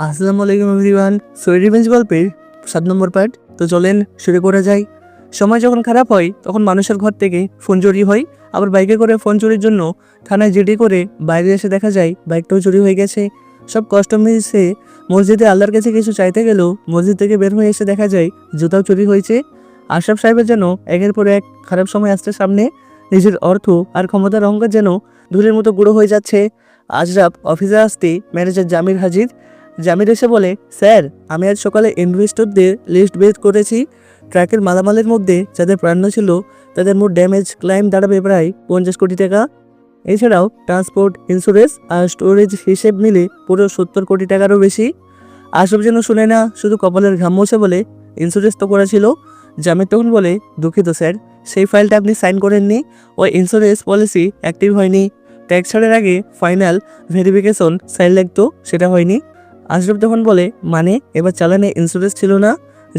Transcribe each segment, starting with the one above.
আসসালামু আলাইকুম everyone. Revenge গল্পের 7 নম্বর পার্ট। তো চলেন শুরু করা যায়। সময় যখন খারাপ হয় তখন মানুষের ঘর থেকে ফোন চুরি হয়, আবার বাইকে করে ফোন চুরির জন্য থানায় জিডি করে বাইরে এসে দেখা যায় বাইকটাও চুরি হয়ে গেছে। সব কষ্ট মিশে মসজিদে আল্লাহর কাছে কিছু চাইতে গেলেও মসজিদ থেকে বের হয়ে এসে দেখা যায় জুতাও চুরি হয়েছে। আশরাফ সাহেবের যেন একের পর এক খারাপ সময় আসছে সামনে। নিজের অর্থ আর ক্ষমতার অহংকার যেন ধুলের মতো গুঁড়ো হয়ে যাচ্ছে। আশরাফ অফিসে আসতে ম্যানেজার জামির হাজির। জামির এসে বলে, স্যার আমি আজ সকালে ইনভেস্টরদের লিস্ট বের করেছি। ট্রাকের মালামালের মধ্যে যাদের প্রাণ ছিল তাদের মোট ড্যামেজ ক্লাইম দাঁড়াবে প্রায় 50 কোটি টাকা। এছাড়াও ট্রান্সপোর্ট, ইন্স্যুরেন্স আর স্টোরেজ হিসেব মিলে পুরো 70 কোটি টাকারও বেশি। আসব যেন শুনে না, শুধু কপালের ঘাম মোছে বলে, ইন্স্যুরেন্স তো করা ছিল। জামির তখন বলে, দুঃখিত স্যার, সেই ফাইলটা আপনি সাইন করেননি, ওই ইন্স্যুরেন্স পলিসি অ্যাক্টিভ হয়নি। ট্যাক্স ছাড়ের আগে ফাইনাল ভেরিফিকেশন সাইন লাগতো, সেটা হয়নি। আশরাফ তখন বলে, মানে এবার চালানে ইন্স্যুরেন্স ছিল না?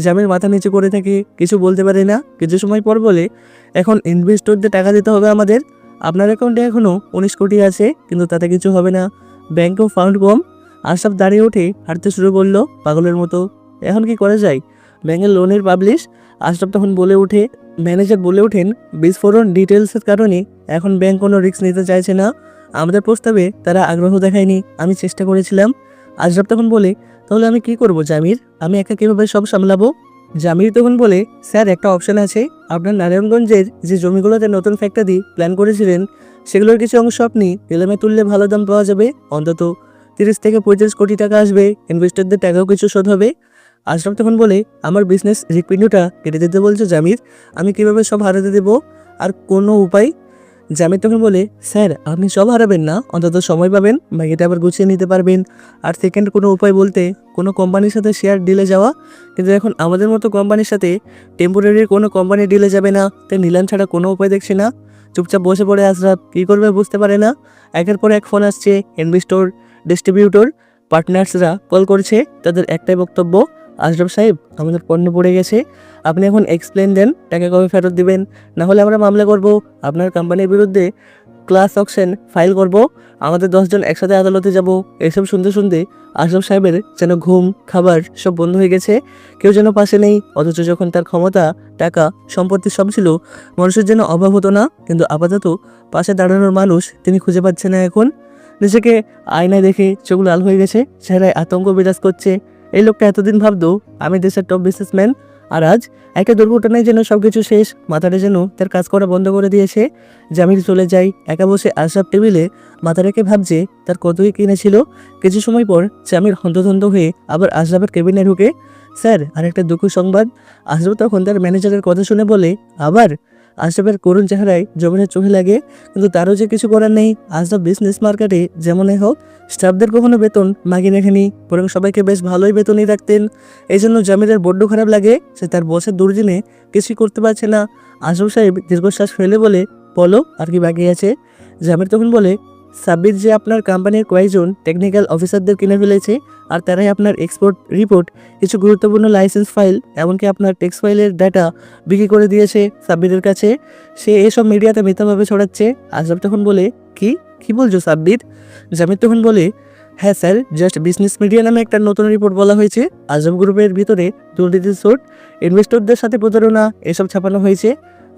জামির মাথা নিচু করে থাকে, কিছু বলতে পারে না। কিছু সময় পর বলে, এখন ইনভেস্টরদের টাকা দিতে হবে আমাদের। আপনার অ্যাকাউন্টে এখনও 19 কোটি আছে, কিন্তু তাতে কিছু হবে না, ব্যাংকেও ফান্ড কম। আশরাফ দাঁড়িয়ে উঠে হাঁটতে শুরু করলো পাগলের মতো। এখন কি করা যায়? ব্যাংকের লোনের পাবলিশ। আশরাফ তখন বলে ওঠে, ম্যানেজার বলে ওঠেন, বিস্ফোরণ ডিটেলসের কারণে এখন ব্যাংক কোনো রিস্ক নিতে চাইছে না। আমাদের প্রস্তাবে তারা আগ্রহ দেখায়নি, আমি চেষ্টা করেছিলাম। আশরাফ তখন বলে, তাহলে আমি কি করব জামির? আমি একা কীভাবে সব সামলাবো? জামির তখন বলে, স্যার একটা অপশন আছে। আপনার নারায়ণগঞ্জের যে জমিগুলোতে নতুন ফ্যাক্টরি প্ল্যান করেছিলেন সেগুলোর কিছু অংশ আপনি নিলামে তুললে ভালো দাম পাওয়া যাবে। অন্তত 30 থেকে 35 কোটি টাকা আসবে, ইনভেস্টরদের টাকাও কিছু শোধ হবে। আশরাফ তখন বলে, আমার বিজনেস রিপিন্ডুটা কেটে দিতে বলছো জামির? আমি কিভাবে সব হারাতে দেবো? আর কোনো উপায়? জামির তখন বলে, স্যার আপনি সব হারাবেন না, অন্তত সময় পাবেন, বাকিটা আবার গুছিয়ে নিতে পারবেন। আর সেকেন্ড কোনো উপায় বলতে কোনো কোম্পানির সাথে শেয়ার ডিলে যাওয়া, কিন্তু এখন আমাদের মতো কোম্পানির সাথে টেম্পোরারি কোনো কোম্পানি ডিলে যাবে না, তাই নিলাম ছাড়া কোনো উপায় দেখছে না। চুপচাপ বসে পড়ে আশরাফ, কী করবে বুঝতে পারে না। একের পর এক ফোন আসছে, ইনভেস্টর, ডিস্ট্রিবিউটর, পার্টনার্সরা কল করছে। তাদের একটাই বক্তব্য, আশরাফ সাহেব আমাদের পণ্য পড়ে গেছে, আপনি এখন এক্সপ্লেন দেন টাকা কবে ফেরত দিবেন, না হলে আমরা মামলা করব, আপনার কোম্পানির বিরুদ্ধে ক্লাস অকশন ফাইল করব, আমাদের 10 জন একসাথে আদালতে যাব। এসব শুনতে শুনতে আশরাফ সাহেবের যেন ঘুম খাবার সব বন্ধ হয়ে গেছে, কেউ যেন পাশে নেই। অথচ যখন তার ক্ষমতা, টাকা, সম্পত্তি সব ছিল, মানুষের যেন অভাব হতো না, কিন্তু আপাতত পাশে দাঁড়ানোর মানুষ তিনি খুঁজে পাচ্ছে না। এখন নিজেকে আয়নায় দেখে চোখ লাল হয়ে গেছে, চেহারায় আতঙ্ক বিরাজ করছে। এই লোকটা এতদিন ভাবতো আমি দেশের টপ বিজনেসম্যান, আর আজ একটা দুর্ঘটনায় যেন সবকিছু শেষ, মাথাটা যেন তার কাজ করা বন্ধ করে দিয়েছে। জামিল চলে যায়, একা বসে আশরাফ টেবিলে মাথা রেখে ভাবছে তার কতই কিনেছিল। কিছু সময় পর জামিল হন্তদন্ত হয়ে আবার আশরাফের কেবিনে ঢুকে, স্যার আরেকটা দুঃখ সংবাদ। আশরাফ তখন তার ম্যানেজারের কথা শুনে বলে, আবার? আশরাফের করুণ চেহারায় জমিনের চোখে লাগে, কিন্তু তারও যে কিছু করার নেই। আশরাফ বিজনেস মার্কেটে যেমনই হোক স্টাফদের কখনো বেতন মাগি রাখেনি, বরং সবাইকে বেশ ভালোই বেতনই রাখতেন। এই জন্য জামিলের বড্ড খারাপ লাগে, সে তার বসের দুর্দিনে কিছুই করতে পারছে না। আশরাফ সাহেব দীর্ঘশ্বাস ফেলে বলে, বলো আর কি বাকি আছে? জামির তখন বলে, সাব্বির যে আপনার কোম্পানির কয়েকজন টেকনিক্যাল অফিসারদের কিনে ফেলেছে, আর তারাই আপনার এক্সপোর্ট রিপোর্ট, কিছু গুরুত্বপূর্ণ লাইসেন্স ফাইল, এমনকি আপনার টেক্সট ফাইলের ডাটা বিক্রি করে দিয়েছে সাব্বিরের কাছে। সে এসব মিডিয়াতে মিথ্যাভাবে ছড়াচ্ছে। আশরাফ তখন বলে, কি কি বলছো সাব্বির? জামির তখন বলে, হ্যাঁ স্যার, জাস্ট বিজনেস মিডিয়া নামে একটা নতুন রিপোর্ট বলা হয়েছে আজব গ্রুপের ভিতরে দুর্নীতির সোট, ইনভেস্টরদের সাথে প্রতারণা, এসব ছাপানো হয়েছে।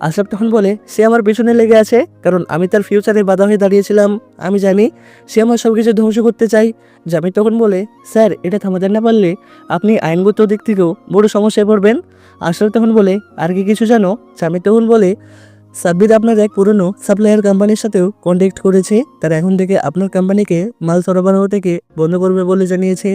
আশরাফ তখন বলে, সে আমার পেছনে লেগে আছে, কারণ আমি তার ফিউচারে বাধা হয়ে দাঁড়িয়েছিলাম। আমি জানি সে আমার সব কিছু ধ্বংস করতে চাই। জামির তখন বলে, স্যার এটা থামাতে না পারলে আপনি আইনগত দিক থেকেও বড় সমস্যায় পড়বেন। আশরাফ তখন বলে, আর কি কিছু জানো? জামির তখন বলে, সাব্বির আপনার এক পুরনো সাপ্লায়ার কোম্পানির সাথেও কন্ট্যাক্ট করেছে, তারা এখন থেকে আপনার কোম্পানিকে মাল সরবরাহ থেকে বন্ধ করবে বলে জানিয়েছে।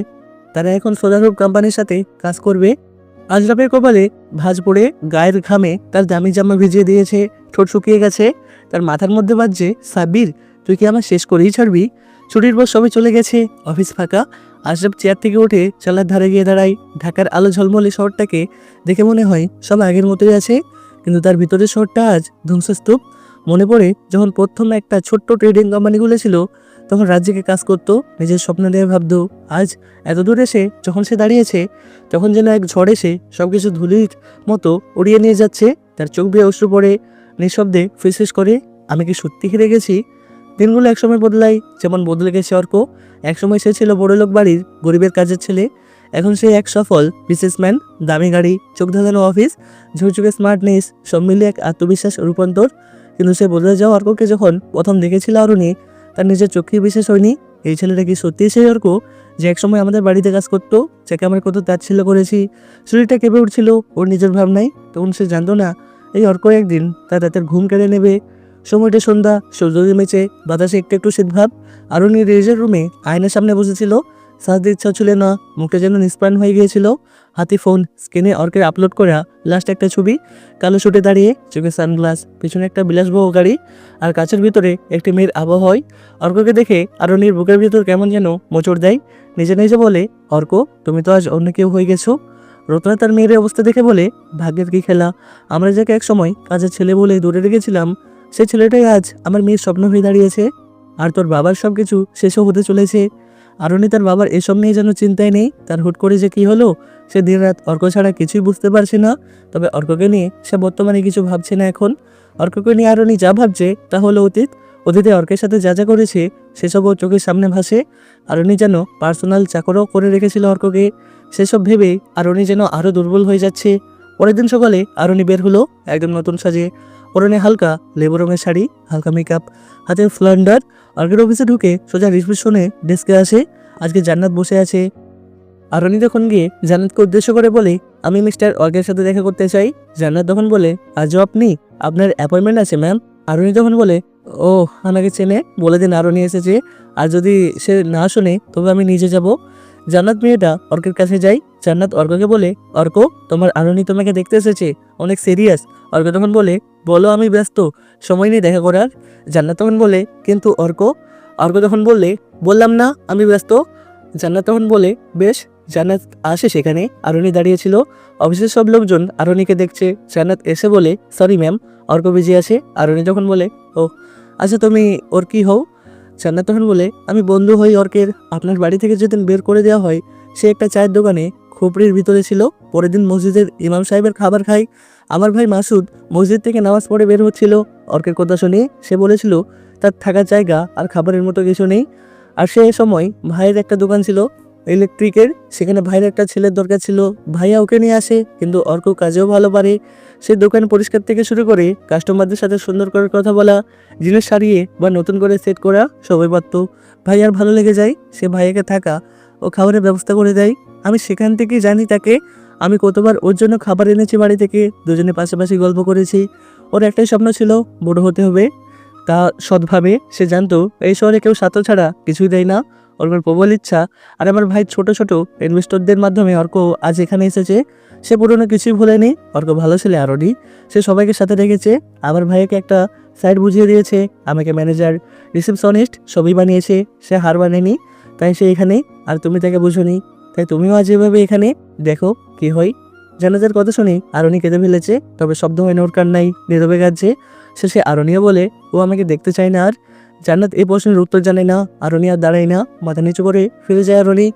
তারা এখন সোলারহুব কোম্পানির সাথে কাজ করবে। আশরাফের কপালে ভাঁজ পড়ে গায়ের ঘামে তার দামি জামা ভিজিয়ে দিয়েছে, ঠোঁট শুকিয়ে গেছে। তার মাথার মধ্যে বাজছে, সাব্বির তুই কি আমার শেষ করেই ছাড়বি? ছুটির পর সবাই চলে গেছে, অফিস ফাঁকা। আশরাফ চেয়ার থেকে উঠে চালার ধারে গিয়ে দাঁড়ায়। ঢাকার আলো ঝলমলে শহরটাকে দেখে মনে হয় সব আগের মতোই আছে, কিন্তু তার ভিতরের শহরটা আজ ধ্বংসস্তূপ। মনে পড়ে যখন প্রথম একটা ছোট্ট ট্রেডিং কোম্পানি খুলেছিল, তখন রাজ্যকে কাজ করতো, নিজের স্বপ্ন নিয়ে ভাবতো। আজ এত দূর এসে যখন সে দাঁড়িয়েছে, তখন যেন এক ঝড় এসে সবকিছু ধুলির মতো উড়িয়ে নিয়ে যাচ্ছে। তার চোখ বেয়ে অশ্রু পড়ে, নিঃশব্দে ফিসফিস করে, আমি কি সত্যি হেরে গেছি? দিনগুলো একসময় বদলায়, যেমন বদলে গেছে অর্ক। একসময় সে ছিল বড়লোক বাড়ির গরিবের কাজের ছেলে, এখন সে এক সফল বিজনেসম্যান। দামি গাড়ি, চোখ ধাঁধানো অফিস, ঝুঁকঝুঁকে স্মার্টনেস, সব মিলিয়ে এক আত্মবিশ্বাস রূপান্তর। কিন্তু সে বদলে যাওয়া অর্ককে যখন প্রথম দেখেছিল অরুণী, তার নিজের চোখেই বিশ্বাস হয়নি। এই ছেলেটা কি সত্যিই সেই অর্ক যে একসময় আমাদের বাড়িতে কাজ করতো, যাকে আমরা কত তাচ্ছিল্য করেছি? শরীরটা কেঁপে উঠছিল ওর নিজের ভাবনায়। তখন সে জানতো না এই অর্ক একদিন তার রাতের ঘুম কেড়ে নেবে। সময়টা সন্ধ্যা, সূর্য নেমেছে, বাতাসে একটু একটু শীতভাব। আরুণী রেজের রুমে আয়নার সামনে বসেছিল। সাজতে ইচ্ছা ছিল না, মুখটা যেন নিষ্প্রাণ হয়ে গিয়েছিল। হাতে ফোন, স্ক্রিনে অর্কের আপলোড করা লাস্ট একটা ছবি। কালো শুটে দাঁড়িয়ে, চোখে সানগ্লাস, পিছনে একটা বিলাসবহ গাড়ি, আর কাছের ভিতরে একটি মেয়ের আবহাওয়ায়। অর্ককে দেখে আরুণীর বুকের ভিতর কেমন যেন মোচড় দেয়। নিজে নিজে বলে, অর্ক তুমি তো আজ অন্য কেউ হয়ে গেছো। রত্না তার মেয়ের অবস্থা দেখে বলে, ভাগ্যের কি খেলা, আমরা যাকে এক সময় কাজের ছেলে বলে দূরে রেখেছিলাম, সেই ছেলেটাই আজ আমার মেয়ের স্বপ্ন হয়ে দাঁড়িয়েছে। আর তোর বাবার সব কিছু শেষও হতে চলেছে। আরুণী তার বাবার এসব নিয়ে যেন চিন্তায় নেই। তার হুট করে যে কি হলো, সে দিনরাত অর্ক ছাড়া কিছুই বুঝতে পারছে না। তবে অর্ককে নিয়ে সে বর্তমানে কিছু ভাবছে না এখন। অর্ককে নিয়ে আরুণী যা ভাবছে তা হলো অতীত। অতীতে অর্কের সাথে যা যা করেছে সেসব ওর চোখের সামনে ভাসে। আরুণী যেন পার্সোনাল চাকরও করে রেখেছিল অর্ককে। সেসব ভেবে আরুণী যেন আরও দুর্বল হয়ে যাচ্ছে। পরের দিন সকালে আরুণী বের হলো একদম নতুন সাজে। পরনে হালকা লেবু রঙের শাড়ি, হালকা মেকআপ, হাতে ফ্লান্ডার। অর্কের অফিসে ঢুকে সোজা রিসেপশনে ডেস্কে আসে। আজকে জান্নাত বসে আছে। আরুণী তখন গিয়ে জান্নাতকে উদ্দেশ্য করে বলে, আমি মিস্টার অর্কের সাথে দেখা করতে চাই। জান্নাত তখন বলে, আজও আপনি? আপনার অ্যাপয়েন্টমেন্ট আছে ম্যাম। আরুণী তখন বলে, ও আমাকে চেনে, বলে দিন আরুণী এসেছে। আর যদি সে না শোনে তবে আমি নিজে যাব। জান্নাত মেয়েটা অর্কের কাছে যাই। জান্নাত অর্ককে বলে, অর্ক তোমার আরুণী তোমাকে দেখতে এসেছে, অনেক সিরিয়াস। অর্ক তখন বলে, বলো আমি ব্যস্ত, সময় নেই দেখা করার। জান্নাত তখন বলে, কিন্তু অর্ক। অর্ক তখন বললে, বললাম না আমি ব্যস্ত। জান্নাত তখন বলে, বেশ। জান্নাত আসে সেখানে। আরুণী দাঁড়িয়েছিল। অফিসের সব লোকজন আরুণীকে দেখছে। জান্নাত এসে বলে, সরি ম্যাম, অর্ক বিজি আছে। আরুণী তখন বলে, ও আচ্ছা, তুমি ওর কি হও? জান্নাত তখন বলে, আমি বন্ধু হই অর্কের। আপনার বাড়ি থেকে যেদিন বের করে দেওয়া হয়, সে একটা চায়ের দোকানে খোপড়ির ভিতরে ছিল। পরের দিন মসজিদের ইমাম সাহেবের খাবার খাই। আমার ভাই মাসুদ মসজিদ থেকে নামাজ পড়ে বের হচ্ছিল। অর্কের কথা শুনে সে বলেছিল তার থাকার জায়গা আর খাবারের মতো কিছু নেই। আর সে সময় ভাইয়ের একটা দোকান ছিল ইলেকট্রিকের, সেখানে ভাইয়ের একটা ছেলের দরকার ছিল। ভাইয়া ওকে নিয়ে আসে, কিন্তু অর্ক কাজেও ভালো পারে। সে দোকান পরিষ্কার থেকে শুরু করে কাস্টমারদের সাথে সুন্দর করে কথা বলা, জিনিস সারিয়ে বা নতুন করে সেট করা সবাই পারত। ভাইয়ার ভালো লেগে যায়, সে ভাইয়াকে থাকা ও খাবারের ব্যবস্থা করে দেয়। আমি সেখান থেকেই জানি তাকে। আমি কতবার ওর জন্য খাবার এনেছি বাড়ি থেকে, দুজনে পাশাপাশি গল্প করেছি। ওর একটাই স্বপ্ন ছিল, বড় হতে হবে। তা সৎভাবে সে জানতো এই শহরে কেউ স্বার্থ ছাড়া কিছুই দেয় না। ওর প্রবল ইচ্ছা। আর আমার ভাই ছোট ছোট ইনভেস্টরদের মাধ্যমে অর্ক আজ এখানে এসেছে। সে পুরনো কিছুই ভুলেনি। অর্ক ভালো ছেলে আরোডি, সে সবাইকে সাথে রেখেছে। আমার ভাইকে একটা সাইড বুঝিয়ে দিয়েছে, আমাকে ম্যানেজার, রিসেপশনিস্ট সবই বানিয়েছে। সে হার মানেনি, তাই সে এখানে। আর তুমি তাকে বুঝোনি, তাই তুমিও আজ এভাবে এখানে। দেখো কি হয়। জানাজার কথা শুনে আরুণী কেঁদে ফেলেছে, তবে শব্দ হয় না ওর কান্নাই, নীরবে কাঁদছে। শেষে আরুণীও বলে, ও আমাকে দেখতে চায় না আর। জান্নাত এই প্রশ্নের উত্তর জানে না। আরুণী আর দাঁড়ায় না, মাথা নিচু করে ফিরে যায় আরুণী।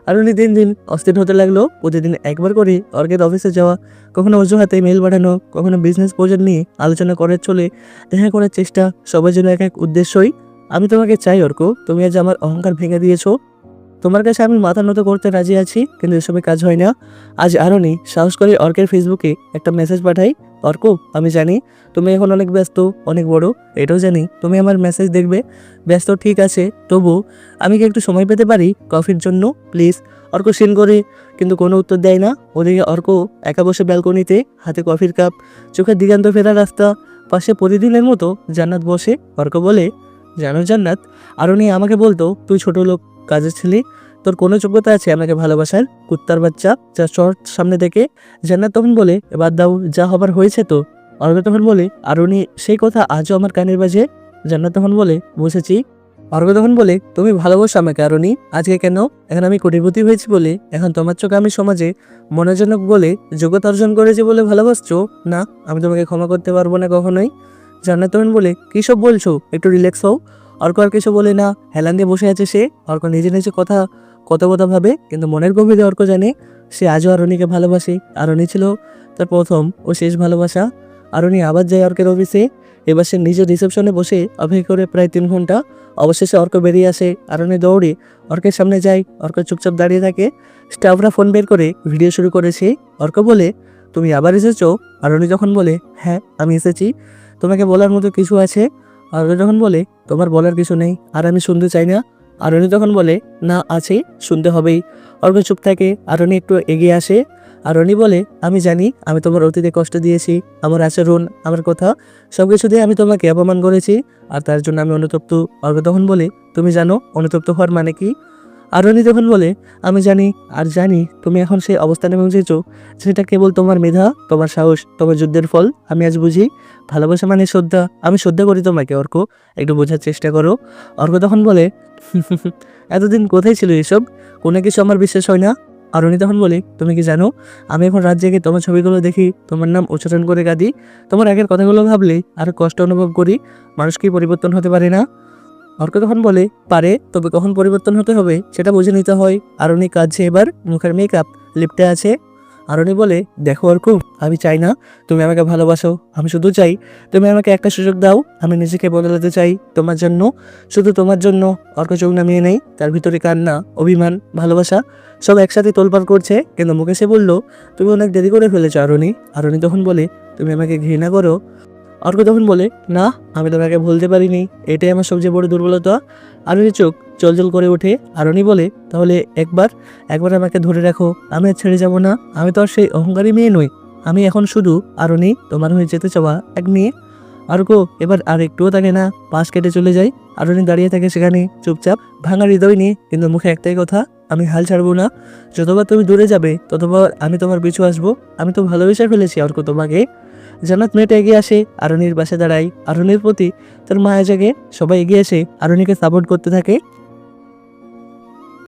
আরুণী দিন দিন অস্থির হতে লাগলো। প্রতিদিন একবার করে অর্কের অফিসে যাওয়া, কখনো অজুহাতে মেল পাঠানো, কখনো বিজনেস প্রজেক্ট নিয়ে আলোচনা করে চলে, দেখা করার চেষ্টা, সবার জন্য এক এক উদ্দেশ্যই। আমি তোমাকে চাই অর্ক, তুমি আজ আমার অহংকার ভেঙে দিয়েছো। তোমার কাছে আমি মাথা নত করতে রাজি আছি, কিন্তু এসবে কাজ হয় না। আজ আরুণী সাহস করে অর্কের ফেসবুকে একটা মেসেজ পাঠাই, অর্ক আমি জানি তুমি এখন অনেক ব্যস্ত, অনেক বড়, এটাও জানি তুমি আমার মেসেজ দেখবে। ব্যস্ত ঠিক আছে, তবু আমি কি একটু সময় পেতে পারি কফির জন্য প্লিজ? অর্ক সিন করে, কিন্তু কোনো উত্তর দেয় না। ওদিকে অর্ক একা বসে ব্যালকনিতে, হাতে কফির কাপ, চোখের দিগান্ত ফেরা রাস্তা। পাশে প্রতিদিনের মতো জান্নাত বসে। অর্ক বলে, জানো জান্নাত, আরুণী আমাকে বলতো তুই ছোট লোক, কাজের ছেলে, তোর কোনো যোগ্যতা আছে আমাকে ভালোবাসার? কুত্তার বাচ্চা, যা শর্ট সামনে থেকে। জান্নাত তখন বলে, এবার দাও, যা হবার হয়েছে তো। অর্ক তখন বলে, আরুণী সেই কথা আজও আমার কানের বাজে। জান্নাত তখন বলে, বুঝেছি। অর্ক তখন বলে, তুমি ভালোবাসো আমাকে আরুণী, আজকে কেন? এখন আমি কোটিপতি হয়েছি বলে? এখন তোমার চোখে আমি সমাজে মনোজনক বলে, যোগ্যতা অর্জন করেছি বলে ভালোবাসছো? না, আমি তোমাকে ক্ষমা করতে পারবো না কখনোই। জান্নাত তখন বলে, কী সব বলছো, একটু রিল্যাক্স হও। অর্ক আর কিছু বলে না, হেলান দিয়ে বসে আছে সে। অর্ক নিজে নিজে কত কথা ভাবে, কিন্তু মনের গভীরে অর্ক জানে সে আজও আরুণীকে ভালোবাসে। আরুণী ছিল তার প্রথম ও শেষ ভালোবাসা। আরুণী আবার যায় অর্কের অফিসে। এবার সে নিজের রিসেপশনে বসে অপেক্ষা করে প্রায় 3 ঘন্টা। অবশেষে অর্ক বেরিয়ে আসে। আরণি দৌড়ে অর্কের সামনে যায়। অর্ক চুপচাপ দাঁড়িয়ে থাকে। স্টাফরা ফোন বের করে ভিডিও শুরু করেছে। অর্ক বলে, তুমি আবার এসেছো? আরণি যখন বলে, হ্যাঁ আমি এসেছি, তোমাকে বলার মতো কিছু আছে? অর্ক যখন বলে, তোমার বলার কিছু নেই আর আমি শুনতে চাই না। আরণি তখন বলে, না আছে, শুনতে হবেই। অর্ক চুপ থাকে। আরণি একটু এগিয়ে আসে। আরণি বলে, আমি জানি আমি তোমার অতীতে কষ্ট দিয়েছি, আমার আচরণ, আমার কথা সব কিছু দিয়ে আমি তোমাকে অপমান করেছি, আর তার জন্য আমি অনুতপ্ত। অর্ক তখন বলে, তুমি জানো অনুতপ্ত হওয়ার মানে কি? আরণি তখন বলে, আমি জানি, আর জানি তুমি এখন সেই অবস্থানে পৌঁছেছো সেটা কেবল তোমার মেধা, তোমার সাহস, তোমার যুদ্ধের ফল। আমি আজ বুঝি ভালোবাসা মানে শ্রদ্ধা। আমি শ্রদ্ধা করি তোমাকে অর্ক, একটু বোঝার চেষ্টা করো। অর্ক তখন বলে, এতদিন কোথায় ছিল এসব? কোনো কিছু আমার বিশ্বাস হয় না। আরণি তখন বলে, তুমি কি জানো আমি এখন রাত জেগে তোমার ছবিগুলো দেখি, তোমার নাম উচ্চারণ করে কাঁদি, তোমার আগের কথাগুলো ভাবলে আর কষ্ট অনুভব করি। মানুষ কি পরিবর্তন হতে পারে না? অর্ক তখন বলে, পারে, তবে কখন পরিবর্তন হতে হবে সেটা বুঝে নিতে হয়। আরণি কাঁদছে এবার, মুখের মেকআপ লিপটে আছে। আরণি বলে, দেখো অর্ক, আমি চাই না তুমি আমাকে ভালোবাসো, আমি শুধু চাই তুমি আমাকে একটা সুযোগ দাও। আমি নিজেকে বদলাতে চাই তোমার জন্য, শুধু তোমার জন্য। অর্ক চোখ নামিয়ে নেই। তার ভিতরে কান্না, অভিমান, ভালোবাসা সব একসাথে তোলপাড় করছে, কিন্তু মুখে সে বলল, তুমি অনেক দেরি করে ফেলেছো আরণি। আরণি তখন বলে, তুমি আমাকে ঘৃণা করো? অর্ক তখন বলে, না, আমি তোমাকে ভুলতে পারিনি, এটাই আমার সবচেয়ে বড় দুর্বলতা। আরণির চোখ জলজল করে ওঠে। আরণি বলে, তাহলে একবার একবার আমাকে ধরে রাখো, আমি আর ছেড়ে যাব না। আমি তো আর সেই অহংকারী মেয়ে নই, আমি এখন শুধু আরণি, তোমার হয়ে যেতে চাওয়া এক মেয়ে। অর্ক এবার আর একটুও থাকে না, পাশ কেটে চলে যায়। আরণি দাঁড়িয়ে থাকে সেখানে চুপচাপ, ভাঙা হৃদয় নিয়ে, কিন্তু মুখে একটাই কথা, আমি হাল ছাড়বো না। যতবার তুমি দূরে যাবে ততবার আমি তোমার পিছু আসবো। আমি তো ভালোবেসে ফেলেছি অর্ক তোমাকে। জান্নাত মেয়েটা এগিয়ে আসে, আরণির পাশে দাঁড়ায়। আরণির প্রতি তার মায়া জাগে। সবাই এগিয়ে এসে আরণিকে সাপোর্ট করতে থাকে।